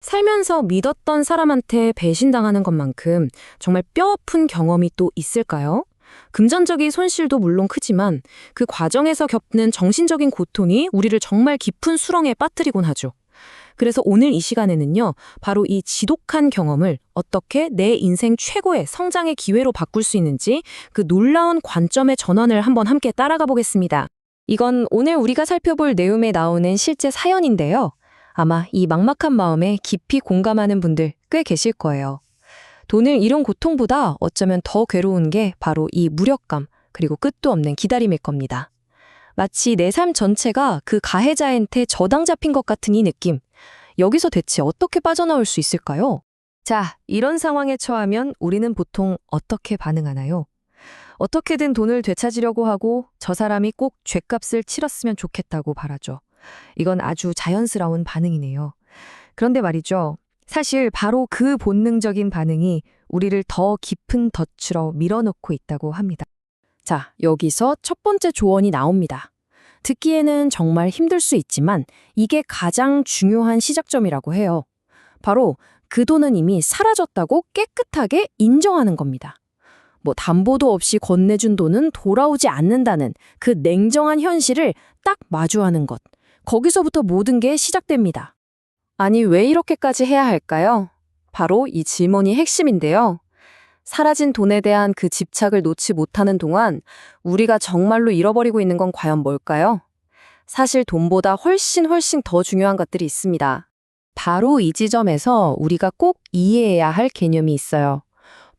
살면서 믿었던 사람한테 배신당하는 것만큼 정말 뼈아픈 경험이 또 있을까요? 금전적인 손실도 물론 크지만 그 과정에서 겪는 정신적인 고통이 우리를 정말 깊은 수렁에 빠뜨리곤 하죠. 그래서 오늘 이 시간에는요, 바로 이 지독한 경험을 어떻게 내 인생 최고의 성장의 기회로 바꿀 수 있는지 그 놀라운 관점의 전환을 한번 함께 따라가 보겠습니다. 이건 오늘 우리가 살펴볼 내용에 나오는 실제 사연인데요. 아마 이 막막한 마음에 깊이 공감하는 분들 꽤 계실 거예요. 돈을 잃은 고통보다 어쩌면 더 괴로운 게 바로 이 무력감, 그리고 끝도 없는 기다림일 겁니다. 마치 내 삶 전체가 그 가해자한테 저당 잡힌 것 같은 이 느낌. 여기서 대체 어떻게 빠져나올 수 있을까요? 자, 이런 상황에 처하면 우리는 보통 어떻게 반응하나요? 어떻게든 돈을 되찾으려고 하고 저 사람이 꼭 죗값을 치렀으면 좋겠다고 바라죠. 이건 아주 자연스러운 반응이네요. 그런데 말이죠. 사실 바로 그 본능적인 반응이 우리를 더 깊은 덫으로 밀어넣고 있다고 합니다. 자, 여기서 첫 번째 조언이 나옵니다. 듣기에는 정말 힘들 수 있지만 이게 가장 중요한 시작점이라고 해요. 바로 그 돈은 이미 사라졌다고 깨끗하게 인정하는 겁니다. 담보도 없이 건네준 돈은 돌아오지 않는다는 그 냉정한 현실을 딱 마주하는 것. 거기서부터 모든 게 시작됩니다. 아니, 왜 이렇게까지 해야 할까요? 바로 이 질문이 핵심인데요. 사라진 돈에 대한 그 집착을 놓지 못하는 동안 우리가 정말로 잃어버리고 있는 건 과연 뭘까요? 사실 돈보다 훨씬 더 중요한 것들이 있습니다. 바로 이 지점에서 우리가 꼭 이해해야 할 개념이 있어요.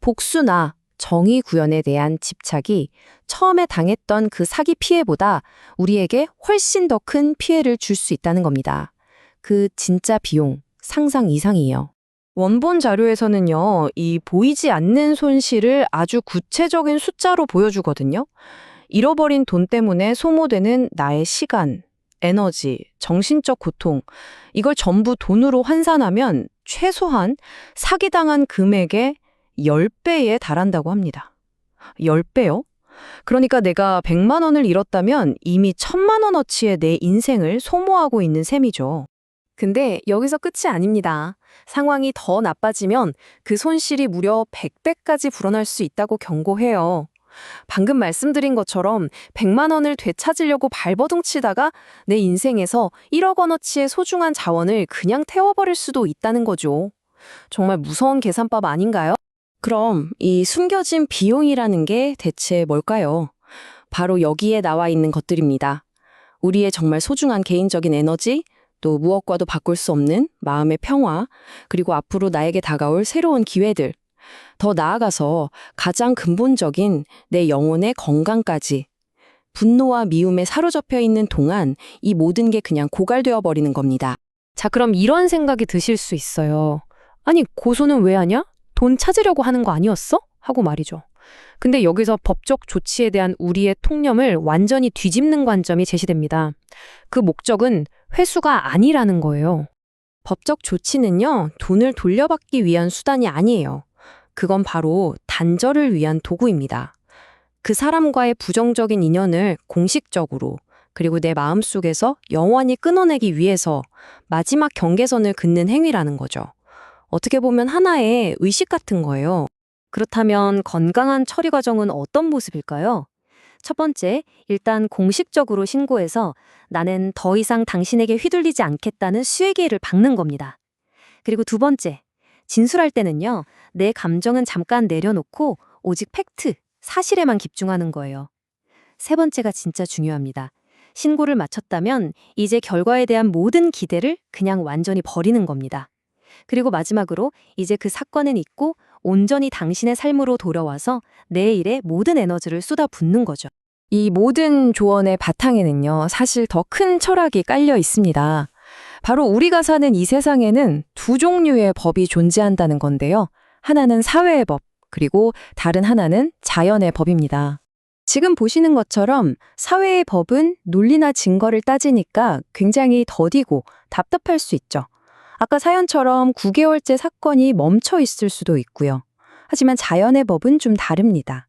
복수나 정의 구현에 대한 집착이 처음에 당했던 그 사기 피해보다 우리에게 훨씬 더 큰 피해를 줄 수 있다는 겁니다. 그 진짜 비용, 상상 이상이에요. 원본 자료에서는요, 이 보이지 않는 손실을 아주 구체적인 숫자로 보여주거든요. 잃어버린 돈 때문에 소모되는 나의 시간, 에너지, 정신적 고통, 이걸 전부 돈으로 환산하면 최소한 사기당한 금액의 10배에 달한다고 합니다. 10배요? 그러니까 내가 100만 원을 잃었다면 이미 1000만 원어치의 내 인생을 소모하고 있는 셈이죠. 근데 여기서 끝이 아닙니다. 상황이 더 나빠지면 그 손실이 무려 100배까지 불어날 수 있다고 경고해요. 방금 말씀드린 것처럼 100만 원을 되찾으려고 발버둥 치다가 내 인생에서 1억 원어치의 소중한 자원을 그냥 태워버릴 수도 있다는 거죠. 정말 무서운 계산법 아닌가요? 그럼 이 숨겨진 비용이라는 게 대체 뭘까요? 바로 여기에 나와 있는 것들입니다. 우리의 정말 소중한 개인적인 에너지, 또 무엇과도 바꿀 수 없는 마음의 평화, 그리고 앞으로 나에게 다가올 새로운 기회들. 더 나아가서 가장 근본적인 내 영혼의 건강까지. 분노와 미움에 사로잡혀 있는 동안 이 모든 게 그냥 고갈되어 버리는 겁니다. 자, 그럼 이런 생각이 드실 수 있어요. 아니, 고소는 왜 하냐? 돈 찾으려고 하는 거 아니었어? 하고 말이죠. 근데 여기서 법적 조치에 대한 우리의 통념을 완전히 뒤집는 관점이 제시됩니다. 그 목적은 회수가 아니라는 거예요. 법적 조치는요, 돈을 돌려받기 위한 수단이 아니에요. 그건 바로 단절을 위한 도구입니다. 그 사람과의 부정적인 인연을 공식적으로, 그리고 내 마음속에서 영원히 끊어내기 위해서 마지막 경계선을 긋는 행위라는 거죠. 어떻게 보면 하나의 의식 같은 거예요. 그렇다면 건강한 처리 과정은 어떤 모습일까요? 첫 번째, 일단 공식적으로 신고해서 나는 더 이상 당신에게 휘둘리지 않겠다는 수의계를 박는 겁니다. 그리고 두 번째, 진술할 때는요, 내 감정은 잠깐 내려놓고 오직 팩트, 사실에만 집중하는 거예요. 세 번째가 진짜 중요합니다. 신고를 마쳤다면 이제 결과에 대한 모든 기대를 그냥 완전히 버리는 겁니다. 그리고 마지막으로 이제 그 사건은 잊고 온전히 당신의 삶으로 돌아와서 내 일에 모든 에너지를 쏟아붓는 거죠. 이 모든 조언의 바탕에는요, 사실 더 큰 철학이 깔려 있습니다. 바로 우리가 사는 이 세상에는 두 종류의 법이 존재한다는 건데요. 하나는 사회의 법, 그리고 다른 하나는 자연의 법입니다. 지금 보시는 것처럼 사회의 법은 논리나 증거를 따지니까 굉장히 더디고 답답할 수 있죠. 아까 사연처럼 9개월째 사건이 멈춰 있을 수도 있고요. 하지만 자연의 법은 좀 다릅니다.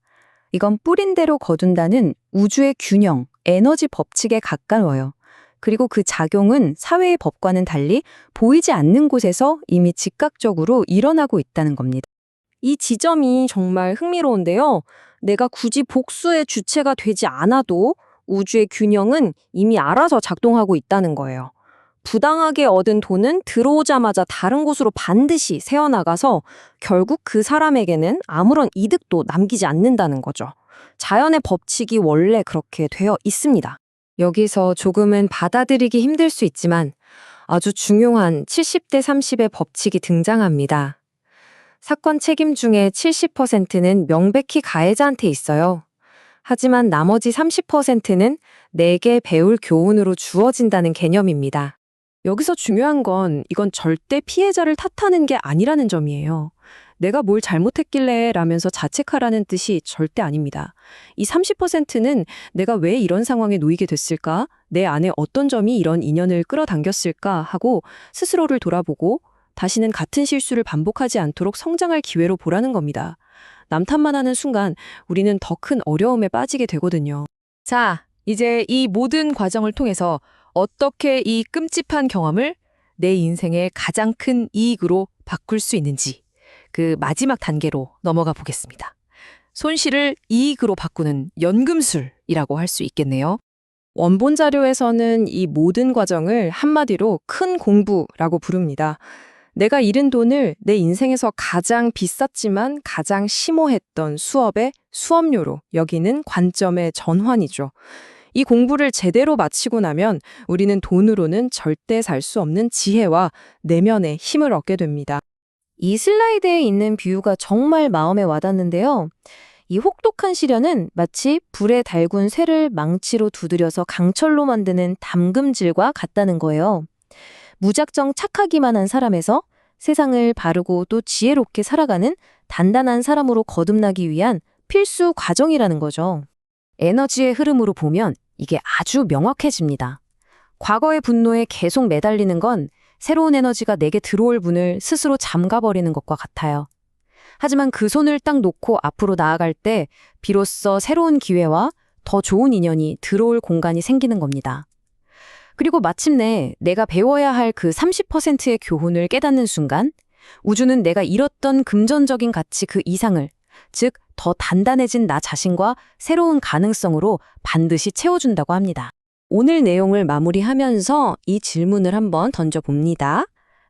이건 뿌린 대로 거둔다는 우주의 균형, 에너지 법칙에 가까워요. 그리고 그 작용은 사회의 법과는 달리 보이지 않는 곳에서 이미 즉각적으로 일어나고 있다는 겁니다. 이 지점이 정말 흥미로운데요. 내가 굳이 복수의 주체가 되지 않아도 우주의 균형은 이미 알아서 작동하고 있다는 거예요. 부당하게 얻은 돈은 들어오자마자 다른 곳으로 반드시 새어나가서 결국 그 사람에게는 아무런 이득도 남기지 않는다는 거죠. 자연의 법칙이 원래 그렇게 되어 있습니다. 여기서 조금은 받아들이기 힘들 수 있지만 아주 중요한 70대 30의 법칙이 등장합니다. 사건 책임 중에 70%는 명백히 가해자한테 있어요. 하지만 나머지 30%는 내게 배울 교훈으로 주어진다는 개념입니다. 여기서 중요한 건 이건 절대 피해자를 탓하는 게 아니라는 점이에요. 내가 뭘 잘못했길래 라면서 자책하라는 뜻이 절대 아닙니다. 이 30%는 내가 왜 이런 상황에 놓이게 됐을까? 내 안에 어떤 점이 이런 인연을 끌어당겼을까? 하고 스스로를 돌아보고 다시는 같은 실수를 반복하지 않도록 성장할 기회로 보라는 겁니다. 남 탓만 하는 순간 우리는 더 큰 어려움에 빠지게 되거든요. 자, 이제 이 모든 과정을 통해서 어떻게 이 끔찍한 경험을 내 인생의 가장 큰 이익으로 바꿀 수 있는지 그 마지막 단계로 넘어가 보겠습니다. 손실을 이익으로 바꾸는 연금술이라고 할 수 있겠네요. 원본 자료에서는 이 모든 과정을 한마디로 큰 공부라고 부릅니다. 내가 잃은 돈을 내 인생에서 가장 비쌌지만 가장 심오했던 수업의 수업료로 여기는 관점의 전환이죠. 이 공부를 제대로 마치고 나면 우리는 돈으로는 절대 살 수 없는 지혜와 내면의 힘을 얻게 됩니다. 이 슬라이드에 있는 비유가 정말 마음에 와닿는데요. 이 혹독한 시련은 마치 불에 달군 쇠를 망치로 두드려서 강철로 만드는 담금질과 같다는 거예요. 무작정 착하기만 한 사람에서 세상을 바르고 또 지혜롭게 살아가는 단단한 사람으로 거듭나기 위한 필수 과정이라는 거죠. 에너지의 흐름으로 보면 이게 아주 명확해집니다. 과거의 분노에 계속 매달리는 건 새로운 에너지가 내게 들어올 문을 스스로 잠가버리는 것과 같아요. 하지만 그 손을 딱 놓고 앞으로 나아갈 때 비로소 새로운 기회와 더 좋은 인연이 들어올 공간이 생기는 겁니다. 그리고 마침내 내가 배워야 할 그 30%의 교훈을 깨닫는 순간 우주는 내가 잃었던 금전적인 가치 그 이상을, 즉 더 단단해진 나 자신과 새로운 가능성으로 반드시 채워준다고 합니다. 오늘 내용을 마무리하면서 이 질문을 한번 던져봅니다.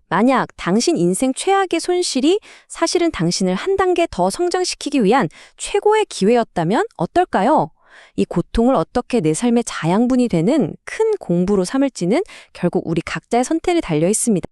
만약 당신 인생 최악의 손실이 사실은 당신을 한 단계 더 성장시키기 위한 최고의 기회였다면 어떨까요? 이 고통을 어떻게 내 삶의 자양분이 되는 큰 공부로 삼을지는 결국 우리 각자의 선택에 달려 있습니다.